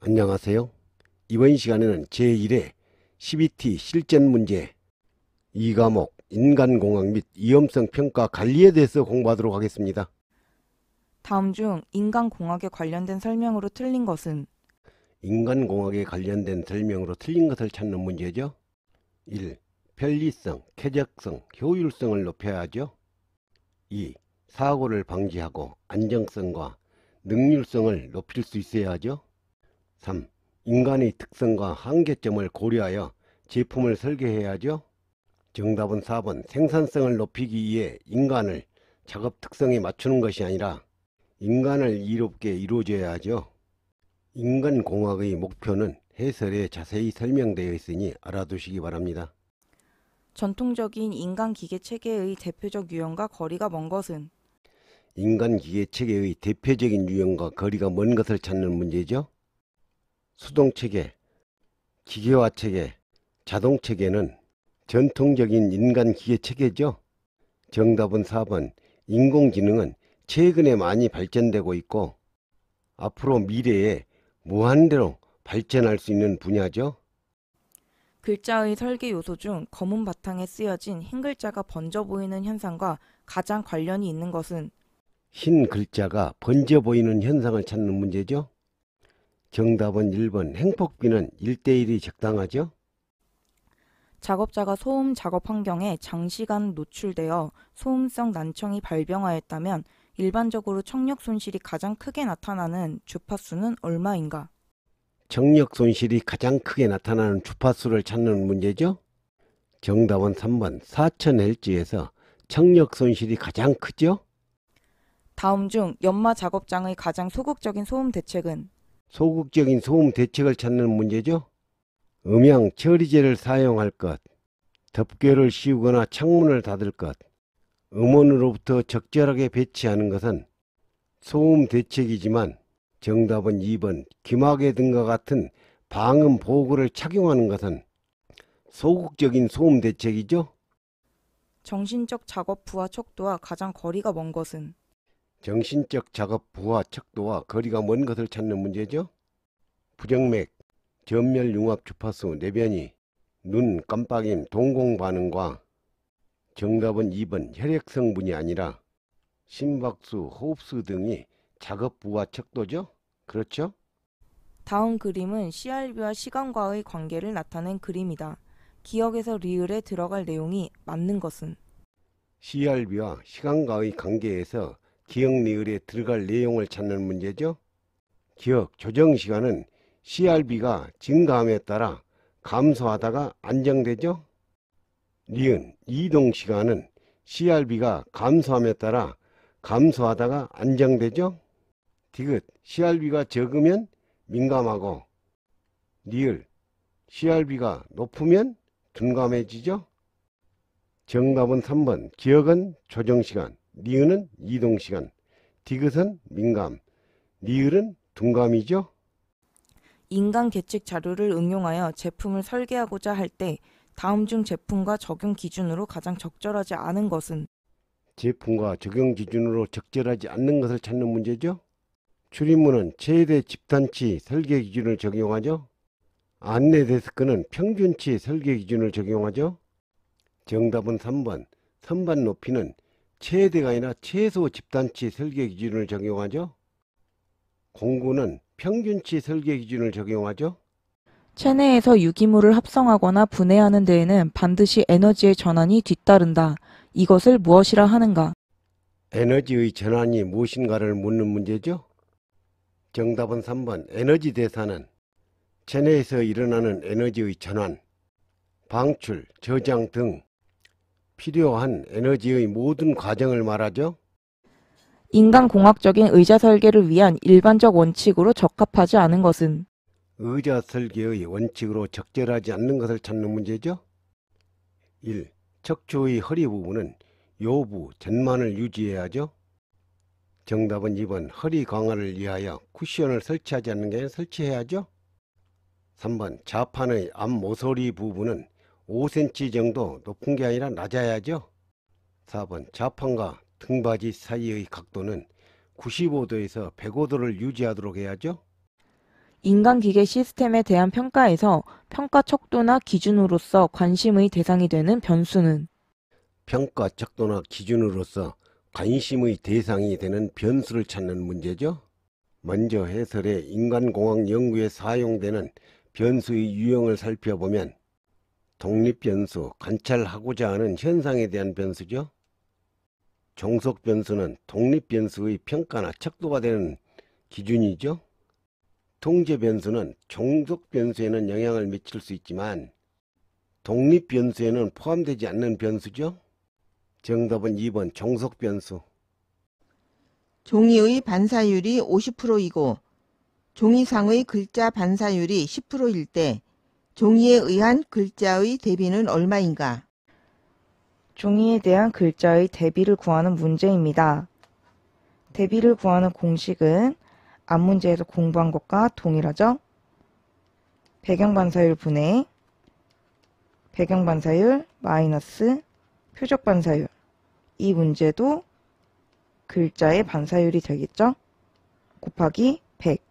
안녕하세요. 이번 시간에는 제1회 CBT 실전 문제 2과목 인간공학 및 위험성 평가 관리에 대해서 공부하도록 하겠습니다. 다음 중 인간공학에 관련된 설명으로 틀린 것은? 인간공학에 관련된 설명으로 틀린 것을 찾는 문제죠. 1. 편리성, 쾌적성, 효율성을 높여야 하죠. 2. 사고를 방지하고 안정성과 능률성을 높일 수 있어야 하죠. 3. 인간의 특성과 한계점을 고려하여 제품을 설계해야 하죠. 정답은 4번 생산성을 높이기 위해 인간을 작업 특성에 맞추는 것이 아니라 인간을 이롭게 이루어져야 하죠. 인간공학의 목표는 해설에 자세히 설명되어 있으니 알아두시기 바랍니다. 전통적인 인간-기계 체계의 대표적 유형과 거리가 먼 것은? 인간기계 체계의 대표적인 유형과 거리가 먼 것을 찾는 문제죠. 수동체계, 기계화체계, 자동체계는 전통적인 인간기계 체계죠. 정답은 4번 인공지능은 최근에 많이 발전되고 있고 앞으로 미래에 무한대로 발전할 수 있는 분야죠. 글자의 설계 요소 중 검은 바탕에 쓰여진 흰 글자가 번져 보이는 현상과 가장 관련이 있는 것은? 흰 글자가 번져 보이는 현상을 찾는 문제죠. 정답은 1번 행폭비는 1:1이 적당하죠. 작업자가 소음 작업 환경에 장시간 노출되어 소음성 난청이 발병하였다면 일반적으로 청력 손실이 가장 크게 나타나는 주파수는 얼마인가? 청력 손실이 가장 크게 나타나는 주파수를 찾는 문제죠. 정답은 3번 4000Hz에서 청력 손실이 가장 크죠. 다음 중 연마 작업장의 가장 소극적인 소음 대책은? 소극적인 소음 대책을 찾는 문제죠. 음향 처리제를 사용할 것, 덮개를 씌우거나 창문을 닫을 것, 음원으로부터 적절하게 배치하는 것은 소음 대책이지만 정답은 2번 귀마개 등과 같은 방음 보호구를 착용하는 것은 소극적인 소음 대책이죠. 정신적 작업 부하 척도와 가장 거리가 먼 것은? 정신적 작업 부하 척도와 거리가 먼 것을 찾는 문제죠. 부정맥, 전멸융합 주파수, 내변이, 눈 깜빡임, 동공 반응과 정답은 2번 혈액성분이 아니라 심박수, 호흡수 등이 작업 부하 척도죠. 그렇죠? 다음 그림은 CRB와 시간과의 관계를 나타낸 그림이다. 기억에서 리을에 들어갈 내용이 맞는 것은? CRB와 시간과의 관계에서 기억 리을에 들어갈 내용을 찾는 문제죠. 기억 조정 시간은 CRB가 증가함에 따라 감소하다가 안정되죠. 니은 이동 시간은 CRB가 감소함에 따라 감소하다가 안정되죠. 디귿 CRB가 적으면 민감하고 리을 CRB가 높으면 둔감해지죠. 정답은 3번 기억은 조정시간, 니은은 이동시간, 디귿은 민감, 리을은 둔감이죠. 인간 계측 자료를 응용하여 제품을 설계하고자 할 때 다음 중 제품과 적용 기준으로 가장 적절하지 않은 것은? 제품과 적용 기준으로 적절하지 않는 것을 찾는 문제죠. 출입문은 최대 집단치 설계 기준을 적용하죠. 안내 데스크는 평균치 설계 기준을 적용하죠. 정답은 3번 선반 높이는 최대가 아니라 최소 집단치 설계 기준을 적용하죠. 공구는 평균치 설계 기준을 적용하죠. 체내에서 유기물을 합성하거나 분해하는 데에는 반드시 에너지의 전환이 뒤따른다. 이것을 무엇이라 하는가? 에너지의 전환이 무엇인가를 묻는 문제죠. 정답은 3번 에너지 대사는 체내에서 일어나는 에너지의 전환, 방출, 저장 등 필요한 에너지의 모든 과정을 말하죠. 인간공학적인 의자 설계를 위한 일반적 원칙으로 적합하지 않은 것은? 의자 설계의 원칙으로 적절하지 않는 것을 찾는 문제죠. 1. 척추의 허리 부분은 요부, 전만을 유지해야 하죠. 정답은 2번 허리 강화를 위하여 쿠션을 설치하지 않는 게 설치해야죠. 3번 좌판의 앞 모서리 부분은 5cm 정도 높은 게 아니라 낮아야죠. 4번 좌판과 등받이 사이의 각도는 95도에서 105도를 유지하도록 해야죠. 인간기계 시스템에 대한 평가에서 평가 척도나 기준으로서 관심의 대상이 되는 변수는 평가 척도나 기준으로서 관심의 대상이 되는 변수를 찾는 문제죠. 먼저 해설에 인간공학 연구에 사용되는 변수의 유형을 살펴보면 독립변수, 관찰하고자 하는 현상에 대한 변수죠. 종속변수는 독립변수의 평가나 척도가 되는 기준이죠. 통제변수는 종속변수에는 영향을 미칠 수 있지만 독립변수에는 포함되지 않는 변수죠. 정답은 2번 종속변수. 종이의 반사율이 50%이고 종이상의 글자 반사율이 10%일 때 종이에 의한 글자의 대비는 얼마인가? 종이에 대한 글자의 대비를 구하는 문제입니다. 대비를 구하는 공식은 앞 문제에서 공부한 것과 동일하죠? 배경반사율 분의 배경반사율 마이너스 표적반사율. 이 문제도 글자의 반사율이 되겠죠? 곱하기 100.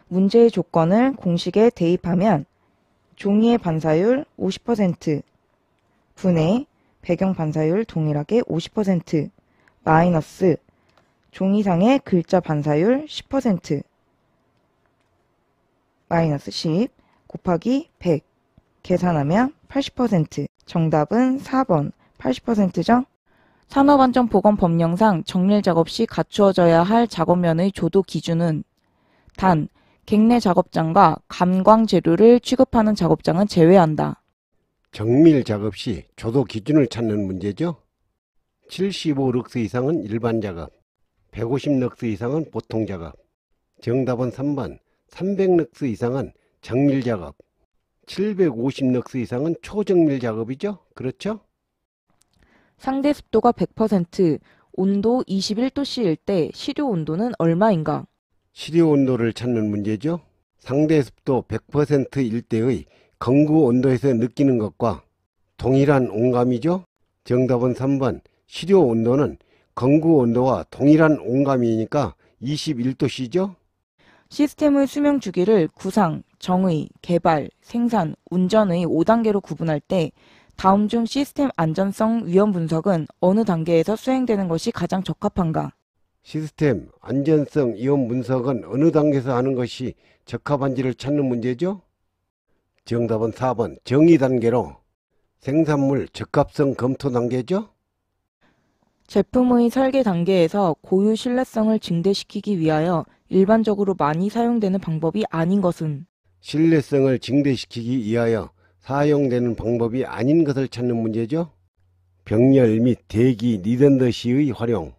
문제의 조건을 공식에 대입하면 종이의 반사율 50% 분의 배경 반사율 동일하게 50% 마이너스 종이상의 글자 반사율 10% 마이너스 10 곱하기 100 계산하면 80%. 정답은 4번 80%죠? 산업안전보건법령상 정밀작업 시 갖추어져야 할 작업면의 조도 기준은 단, 객내 작업장과 감광 재료를 취급하는 작업장은 제외한다. 정밀 작업 시 조도 기준을 찾는 문제죠. 75럭스 이상은 일반 작업, 150럭스 이상은 보통 작업. 정답은 3번 300럭스 이상은 정밀 작업, 750럭스 이상은 초정밀 작업이죠. 그렇죠? 상대 습도가 100%, 온도 21도씨일 때 시료 온도는 얼마인가? 시료 온도를 찾는 문제죠. 상대 습도 100%일 때의 건구 온도에서 느끼는 것과 동일한 온감이죠. 정답은 3번 시료 온도는 건구 온도와 동일한 온감이니까 21도씨죠. 시스템의 수명 주기를 구상, 정의, 개발, 생산, 운전의 5단계로 구분할 때 다음 중 시스템 안전성 위험 분석은 어느 단계에서 수행되는 것이 가장 적합한가? 시스템 안전성 위험 분석은 어느 단계에서 하는 것이 적합한지를 찾는 문제죠. 정답은 4번 정의 단계로 생산물 적합성 검토 단계죠. 제품의 설계 단계에서 고유 신뢰성을 증대시키기 위하여 일반적으로 많이 사용되는 방법이 아닌 것은 신뢰성을 증대시키기 위하여 사용되는 방법이 아닌 것을 찾는 문제죠. 병렬 및 대기 리던더시의 활용.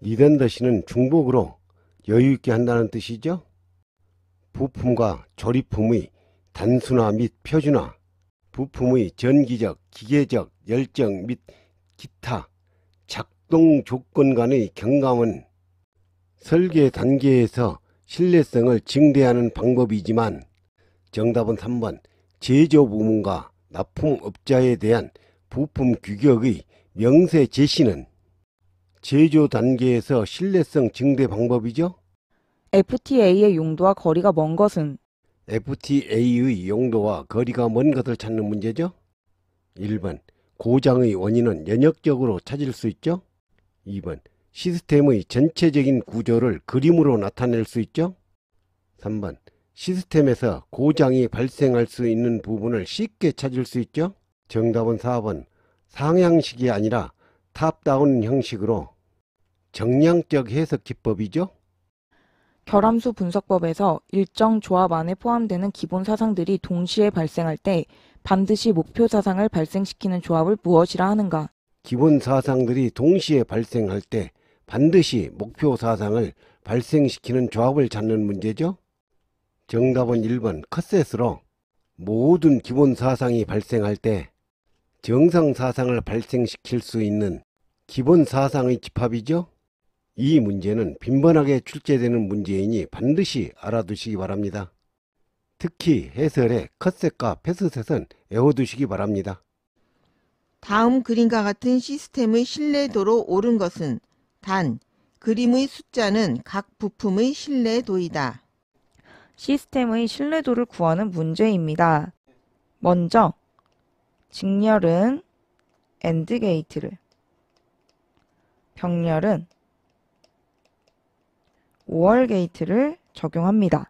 리던더시는 중복으로 여유있게 한다는 뜻이죠. 부품과 조립품의 단순화 및 표준화, 부품의 전기적, 기계적, 열정 및 기타 작동 조건 간의 경감은 설계 단계에서 신뢰성을 증대하는 방법이지만 정답은 3번 제조 부문과 납품업자에 대한 부품 규격의 명세 제시는 제조 단계에서 신뢰성 증대 방법이죠. FTA의 용도와 거리가 먼 것은 FTA의 용도와 거리가 먼 것을 찾는 문제죠. 1번 고장의 원인은 연역적으로 찾을 수 있죠. 2번 시스템의 전체적인 구조를 그림으로 나타낼 수 있죠. 3번 시스템에서 고장이 발생할 수 있는 부분을 쉽게 찾을 수 있죠. 정답은 4번 상향식이 아니라 탑다운 형식으로 정량적 해석 기법이죠. 결함수 분석법에서 일정 조합 안에 포함되는 기본 사상들이 동시에 발생할 때 반드시 목표 사상을 발생시키는 조합을 무엇이라 하는가? 기본 사상들이 동시에 발생할 때 반드시 목표 사상을 발생시키는 조합을 찾는 문제죠. 정답은 1번 컷셋으로 모든 기본 사상이 발생할 때 정상 사상을 발생시킬 수 있는 기본 사상의 집합이죠. 이 문제는 빈번하게 출제되는 문제이니 반드시 알아두시기 바랍니다. 특히 해설에 컷셋과 패스셋은 외워두시기 바랍니다. 다음 그림과 같은 시스템의 신뢰도로 옳은 것은 단, 그림의 숫자는 각 부품의 신뢰도이다. 시스템의 신뢰도를 구하는 문제입니다. 먼저 직렬은 AND 게이트를, 병렬은 OR 게이트를 적용합니다.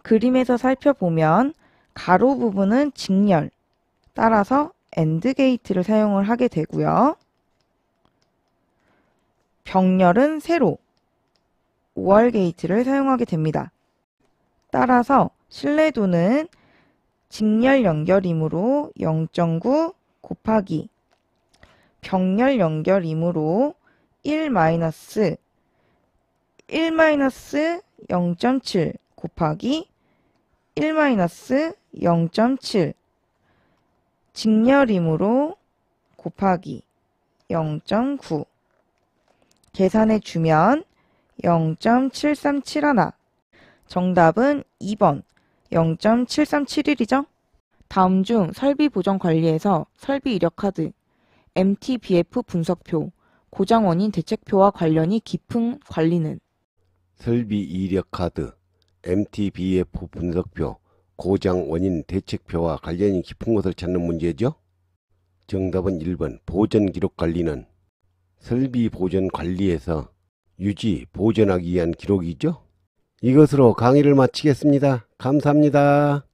그림에서 살펴보면 가로 부분은 직렬, 따라서 AND 게이트를 사용을 하게 되고요. 병렬은 세로, OR 게이트를 사용하게 됩니다. 따라서 신뢰도는 직렬 연결이므로 0.9 곱하기 병렬 연결이므로 1-0.7 곱하기 1-0.7 직렬이므로 곱하기 0.9 계산해 주면 0.7371. 정답은 2번 0.7371이죠? 다음 중 설비 보정 관리에서 설비 이력 카드, MTBF 분석표, 고장 원인 대책표와 관련이 깊은 관리는? 설비 이력 카드, MTBF 분석표, 고장 원인 대책표와 관련이 깊은 것을 찾는 문제죠. 정답은 1번 보전 기록 관리는 설비 보전 관리에서 유지, 보존하기 위한 기록이죠. 이것으로 강의를 마치겠습니다. 감사합니다.